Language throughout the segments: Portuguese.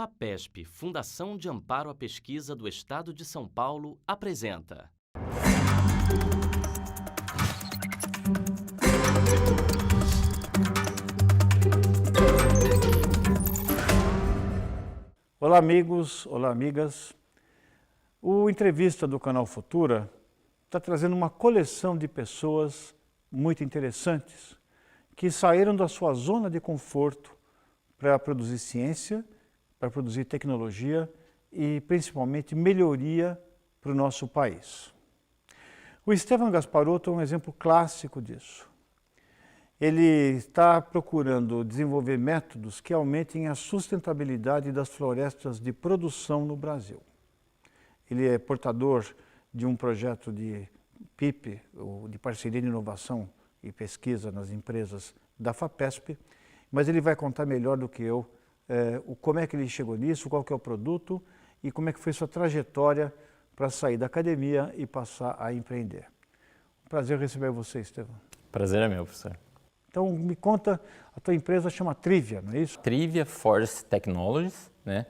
FAPESP, Fundação de Amparo à Pesquisa do Estado de São Paulo, apresenta. Olá amigos, olá amigas. O Entrevista do Canal Futura está trazendo uma coleção de pessoas muito interessantes que saíram da sua zona de conforto para produzir ciência, para produzir tecnologia e principalmente melhoria para o nosso país. O Estevam Gasparotto é um exemplo clássico disso. Ele está procurando desenvolver métodos que aumentem a sustentabilidade das florestas de produção no Brasil. Ele é portador de um projeto de PIP, de Parceria de Inovação e Pesquisa nas empresas da FAPESP, mas ele vai contar melhor do que eu como é que ele chegou nisso, qual que é o produto e como é que foi sua trajetória para sair da academia e passar a empreender. Um prazer receber você, Estevam. Prazer é meu, professor. Então, me conta, a tua empresa chama Trivia, não é isso? Trivia Forest Technologies, né?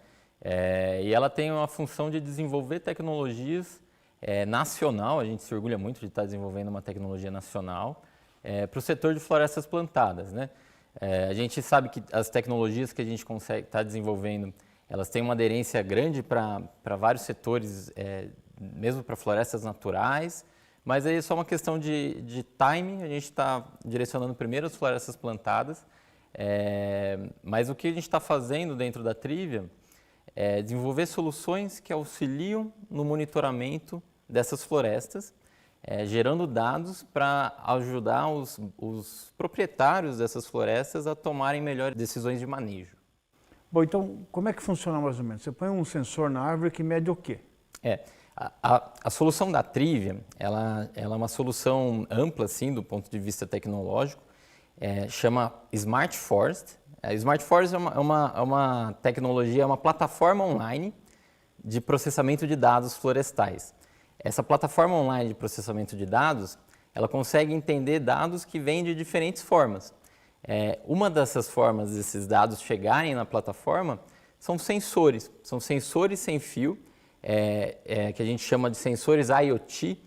E ela tem uma função de desenvolver tecnologias nacional, a gente se orgulha muito de estar desenvolvendo uma tecnologia nacional para o setor de florestas plantadas, né? A gente sabe que as tecnologias que a gente consegue estar desenvolvendo, elas têm uma aderência grande para vários setores, mesmo para florestas naturais, mas aí é só uma questão de timing, a gente está direcionando primeiro as florestas plantadas, mas o que a gente está fazendo dentro da Trivia é desenvolver soluções que auxiliam no monitoramento dessas florestas, gerando dados para ajudar os proprietários dessas florestas a tomarem melhores decisões de manejo. Bom, então, como é que funciona mais ou menos? Você põe um sensor na árvore que mede o quê? A solução da Trivia, ela é uma solução ampla, assim, do ponto de vista tecnológico, chama Smart Forest. A Smart Forest é uma tecnologia, é uma plataforma online de processamento de dados florestais. Essa plataforma online de processamento de dados, ela consegue entender dados que vêm de diferentes formas. Uma dessas formas desses dados chegarem na plataforma são sensores sem fio, que a gente chama de sensores IoT,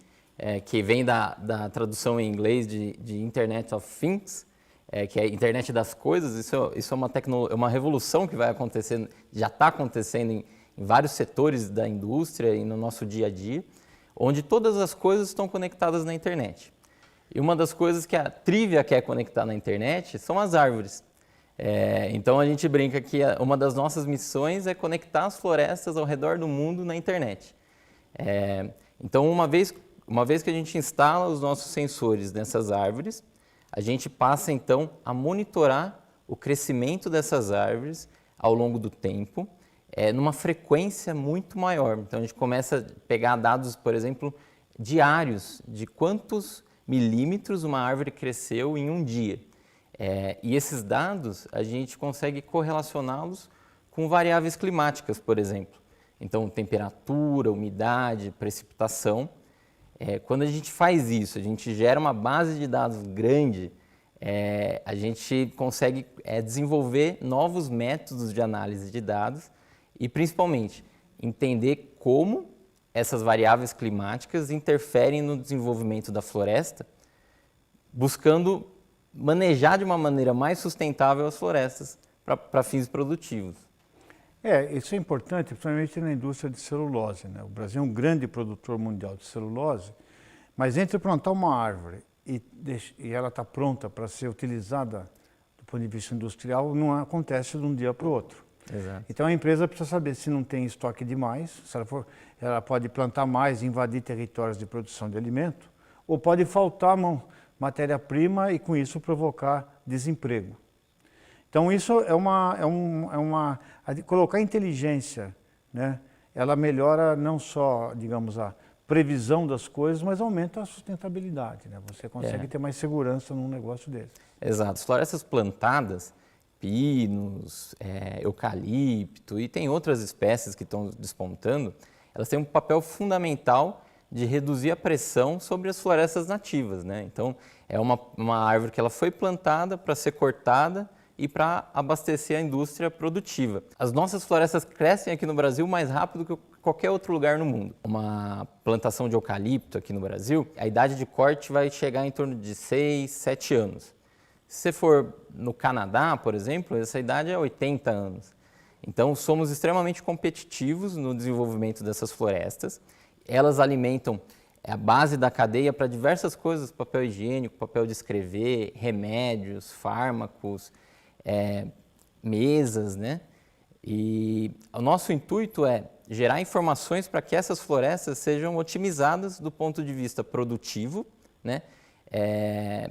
que vem da tradução em inglês de Internet of Things, que é a internet das coisas. Isso é uma revolução que vai acontecer, já está acontecendo em vários setores da indústria e no nosso dia a dia, onde todas as coisas estão conectadas na internet. E uma das coisas que a Trivia quer conectar na internet são as árvores. Então a gente brinca que uma das nossas missões é conectar as florestas ao redor do mundo na internet. Então uma vez que a gente instala os nossos sensores nessas árvores, a gente passa então a monitorar o crescimento dessas árvores ao longo do tempo, numa frequência muito maior. Então a gente começa a pegar dados, por exemplo, diários de quantos milímetros uma árvore cresceu em um dia. E esses dados a gente consegue correlacioná-los com variáveis climáticas, por exemplo. Então temperatura, umidade, precipitação. Quando a gente faz isso, a gente gera uma base de dados grande, a gente consegue desenvolver novos métodos de análise de dados e, principalmente, entender como essas variáveis climáticas interferem no desenvolvimento da floresta, buscando manejar de uma maneira mais sustentável as florestas para fins produtivos. Isso é importante, principalmente na indústria de celulose, né? O Brasil é um grande produtor mundial de celulose, mas entre plantar uma árvore e ela está pronta para ser utilizada do ponto de vista industrial, não acontece de um dia para o outro. Exato. Então a empresa precisa saber se não tem estoque demais, se ela pode plantar mais e invadir territórios de produção de alimento, ou pode faltar matéria-prima e com isso provocar desemprego. Então isso colocar inteligência, né? Ela melhora não só, digamos, a previsão das coisas, mas aumenta a sustentabilidade, né? Você consegue ter mais segurança num negócio desse. Exato. As florestas plantadas, pinos, eucalipto e tem outras espécies que estão despontando, elas têm um papel fundamental de reduzir a pressão sobre as florestas nativas, né? Então, é uma árvore que ela foi plantada para ser cortada e para abastecer a indústria produtiva. As nossas florestas crescem aqui no Brasil mais rápido que qualquer outro lugar no mundo. Uma plantação de eucalipto aqui no Brasil, a idade de corte vai chegar em torno de 6, 7 anos. Se você for no Canadá, por exemplo, essa idade é 80 anos. Então, somos extremamente competitivos no desenvolvimento dessas florestas. Elas alimentam a base da cadeia para diversas coisas, papel higiênico, papel de escrever, remédios, fármacos, mesas, né? E o nosso intuito é gerar informações para que essas florestas sejam otimizadas do ponto de vista produtivo, né?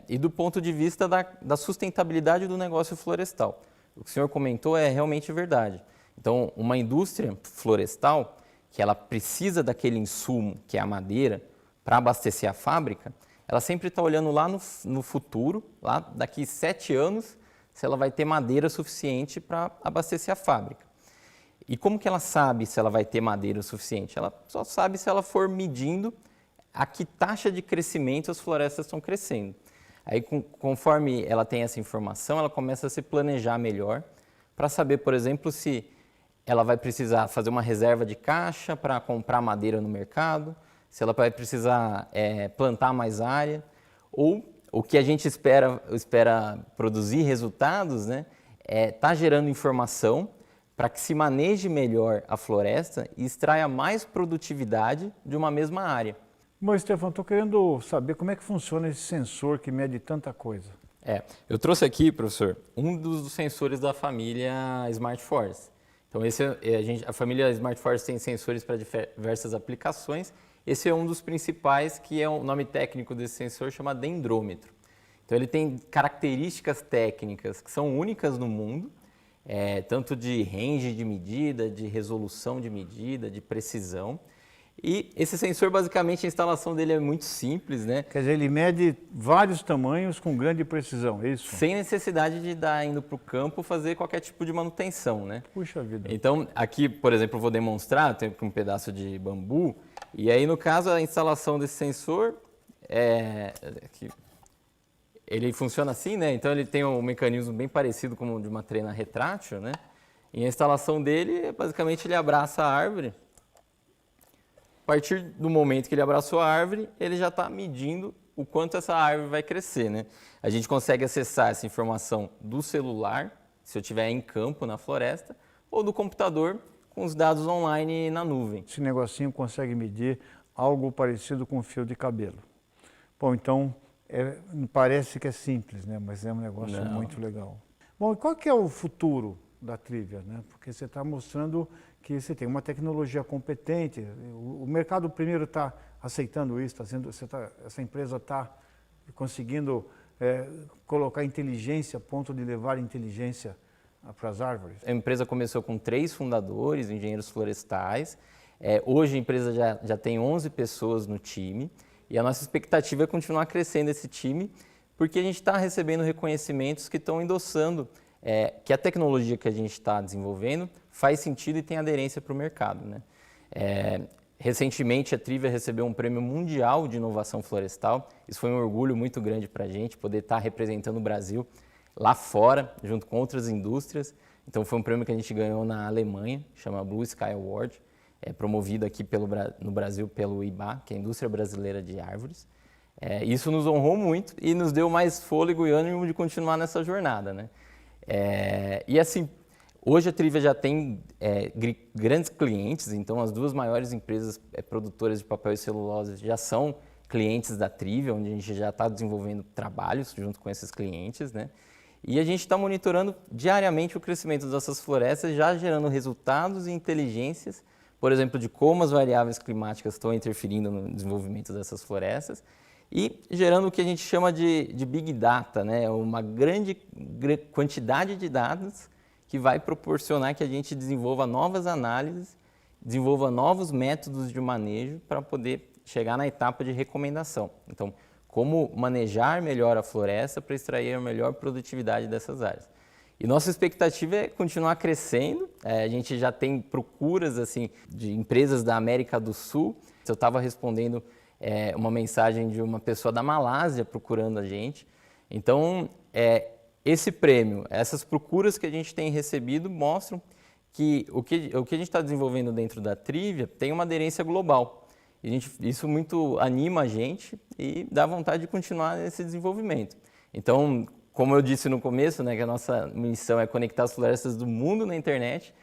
E do ponto de vista da sustentabilidade do negócio florestal. O que o senhor comentou é realmente verdade. Então, uma indústria florestal, que ela precisa daquele insumo, que é a madeira, para abastecer a fábrica, ela sempre está olhando lá no futuro, lá daqui 7 anos, se ela vai ter madeira suficiente para abastecer a fábrica. E como que ela sabe se ela vai ter madeira suficiente? Ela só sabe se ela for medindo a que taxa de crescimento as florestas estão crescendo. Aí, conforme ela tem essa informação, ela começa a se planejar melhor para saber, por exemplo, se ela vai precisar fazer uma reserva de caixa para comprar madeira no mercado, se ela vai precisar plantar mais área, ou o que a gente espera produzir resultados, né, tá gerando informação para que se maneje melhor a floresta e extraia mais produtividade de uma mesma área. Bom, Stefano, estou querendo saber como é que funciona esse sensor que mede tanta coisa. Eu trouxe aqui, professor, um dos sensores da família Smart Forest. Então, a família Smart Forest tem sensores para diversas aplicações. Esse é um dos principais, que é o nome técnico desse sensor, chama dendrômetro. Então, ele tem características técnicas que são únicas no mundo, tanto de range de medida, de resolução de medida, de precisão. E esse sensor, basicamente, a instalação dele é muito simples, né? Quer dizer, ele mede vários tamanhos com grande precisão, é isso? Sem necessidade de indo para o campo fazer qualquer tipo de manutenção, né? Puxa vida. Então, aqui, por exemplo, eu vou demonstrar, tem um pedaço de bambu, e aí, no caso, a instalação desse sensor, ele funciona assim, né? Então, ele tem um mecanismo bem parecido com o de uma trena retrátil, né? E a instalação dele, basicamente, ele abraça a árvore. A partir do momento que ele abraçou a árvore, ele já está medindo o quanto essa árvore vai crescer, né? A gente consegue acessar essa informação do celular, se eu estiver em campo, na floresta, ou do computador, com os dados online na nuvem. Esse negocinho consegue medir algo parecido com um fio de cabelo. Bom, então, parece que é simples, né? Mas é um negócio muito legal. Bom, e qual que é o futuro da Trivia, né? Porque você está mostrando que você tem uma tecnologia competente, o mercado primeiro está aceitando isso, essa empresa está conseguindo colocar inteligência a ponto de levar inteligência para as árvores. A empresa começou com 3 fundadores, engenheiros florestais. Hoje a empresa já tem 11 pessoas no time e a nossa expectativa é continuar crescendo esse time, porque a gente está recebendo reconhecimentos que estão endossando que a tecnologia que a gente está desenvolvendo faz sentido e tem aderência para o mercado, né? Recentemente, a Trivia recebeu um prêmio mundial de inovação florestal. Isso foi um orgulho muito grande para a gente, poder estar representando o Brasil lá fora, junto com outras indústrias. Então, foi um prêmio que a gente ganhou na Alemanha, chama Blue Sky Award, promovido aqui no Brasil pelo IBA, que é a Indústria Brasileira de Árvores. Isso nos honrou muito e nos deu mais fôlego e ânimo de continuar nessa jornada, né? E assim, hoje a Trivia já tem grandes clientes, então as 2 maiores empresas produtoras de papel e celulose já são clientes da Trivia, onde a gente já está desenvolvendo trabalhos junto com esses clientes, né? E a gente está monitorando diariamente o crescimento dessas florestas, já gerando resultados e inteligências, por exemplo, de como as variáveis climáticas estão interferindo no desenvolvimento dessas florestas, e gerando o que a gente chama de Big Data, né? Uma grande quantidade de dados que vai proporcionar que a gente desenvolva novas análises, desenvolva novos métodos de manejo para poder chegar na etapa de recomendação. Então, como manejar melhor a floresta para extrair a melhor produtividade dessas áreas. E nossa expectativa é continuar crescendo. A gente já tem procuras assim, de empresas da América do Sul. Eu estava respondendo uma mensagem de uma pessoa da Malásia procurando a gente. Então, esse prêmio, essas procuras que a gente tem recebido mostram que o que a gente está desenvolvendo dentro da Trivia tem uma aderência global. E isso muito anima a gente e dá vontade de continuar nesse desenvolvimento. Então, como eu disse no começo, né, que a nossa missão é conectar as florestas do mundo na internet,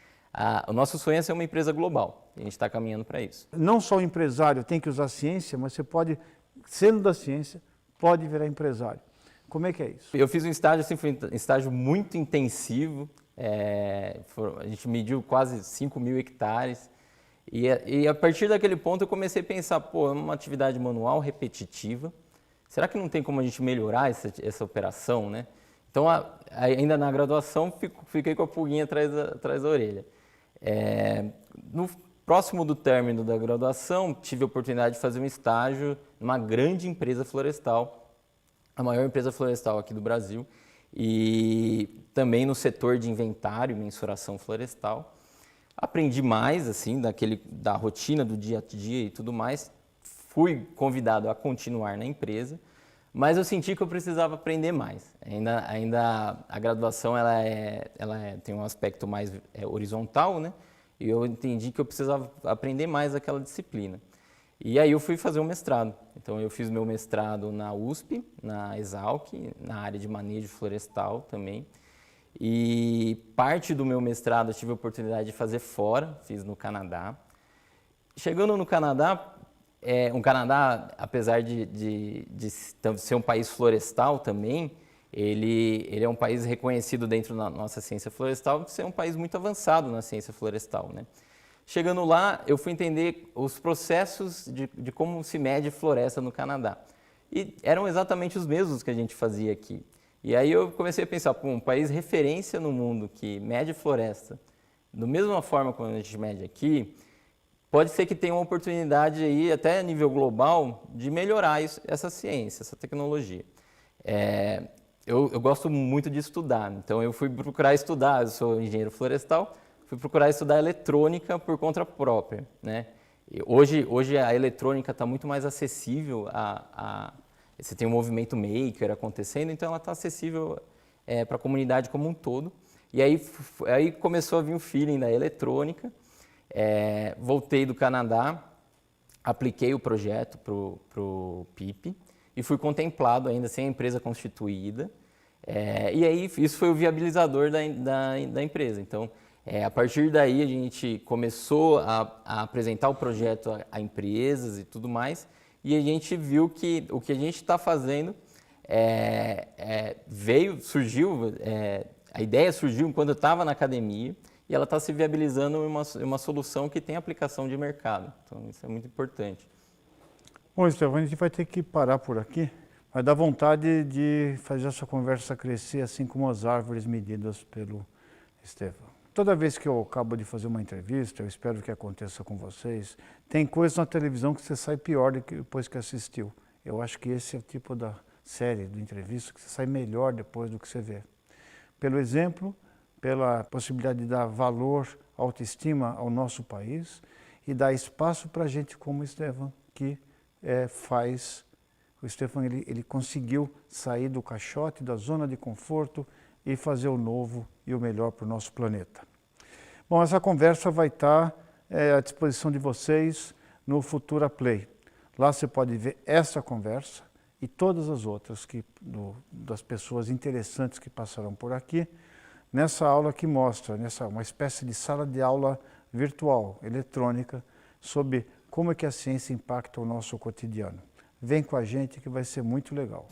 o nosso sonho é ser uma empresa global. E a gente está caminhando para isso. Não só o empresário tem que usar a ciência, mas você pode, sendo da ciência, pode virar empresário. Como é que é isso? Eu fiz um estágio, assim, foi um estágio muito intensivo. A gente mediu quase 5.000 hectares. E a partir daquele ponto eu comecei a pensar, pô, é uma atividade manual repetitiva. Será que não tem como a gente melhorar essa operação, né? Então, ainda na graduação, fiquei com a pulguinha atrás da orelha. No próximo do término da graduação, tive a oportunidade de fazer um estágio numa grande empresa florestal, a maior empresa florestal aqui do Brasil, e também no setor de inventário e mensuração florestal. Aprendi mais, assim, da rotina do dia a dia e tudo mais. Fui convidado a continuar na empresa, mas eu senti que eu precisava aprender mais. Ainda a graduação tem um aspecto mais horizontal, né? E eu entendi que eu precisava aprender mais aquela disciplina. E aí eu fui fazer um mestrado. Então eu fiz meu mestrado na USP, na Exalc, na área de manejo florestal também. E parte do meu mestrado eu tive a oportunidade de fazer fora, fiz no Canadá. Chegando no Canadá, apesar de ser um país florestal também, ele é um país reconhecido dentro da nossa ciência florestal de ser um país muito avançado na ciência florestal, né? Chegando lá, eu fui entender os processos de como se mede floresta no Canadá. E eram exatamente os mesmos que a gente fazia aqui. E aí eu comecei a pensar, pô, um país referência no mundo que mede floresta, da mesma forma como a gente mede aqui, pode ser que tenha uma oportunidade aí, até a nível global, de melhorar essa ciência, essa tecnologia. Eu gosto muito de estudar, então eu fui procurar estudar, eu sou engenheiro florestal, fui procurar estudar eletrônica por conta própria, né? E hoje a eletrônica está muito mais acessível você tem um movimento maker acontecendo, então ela está acessível para a comunidade como um todo. E aí começou a vir o feeling da eletrônica. Voltei do Canadá, apliquei o projeto para o PIP e fui contemplado ainda sem a empresa constituída. E aí isso foi o viabilizador da empresa. Então, a partir daí a gente começou a apresentar o projeto a empresas e tudo mais, e a gente viu que o que a gente está fazendo a ideia surgiu enquanto eu estava na academia, e ela está se viabilizando em uma solução que tem aplicação de mercado. Então isso é muito importante. Bom, Estevão, a gente vai ter que parar por aqui. Vai dar vontade de fazer essa conversa crescer, assim como as árvores medidas pelo Estevão. Toda vez que eu acabo de fazer uma entrevista, eu espero que aconteça com vocês, tem coisas na televisão que você sai pior do que depois que assistiu. Eu acho que esse é o tipo da série, de entrevista, que você sai melhor depois do que você vê. Pelo exemplo, pela possibilidade de dar valor, autoestima ao nosso país e dar espaço para gente como o Estevão, que faz... O Estevão ele conseguiu sair do caixote, da zona de conforto e fazer o novo e o melhor para o nosso planeta. Bom, essa conversa vai estar à disposição de vocês no Futura Play. Lá você pode ver essa conversa e todas as outras das pessoas interessantes que passarão por aqui, nessa aula que mostra, uma espécie de sala de aula virtual, eletrônica, sobre como é que a ciência impacta o nosso cotidiano. Vem com a gente que vai ser muito legal.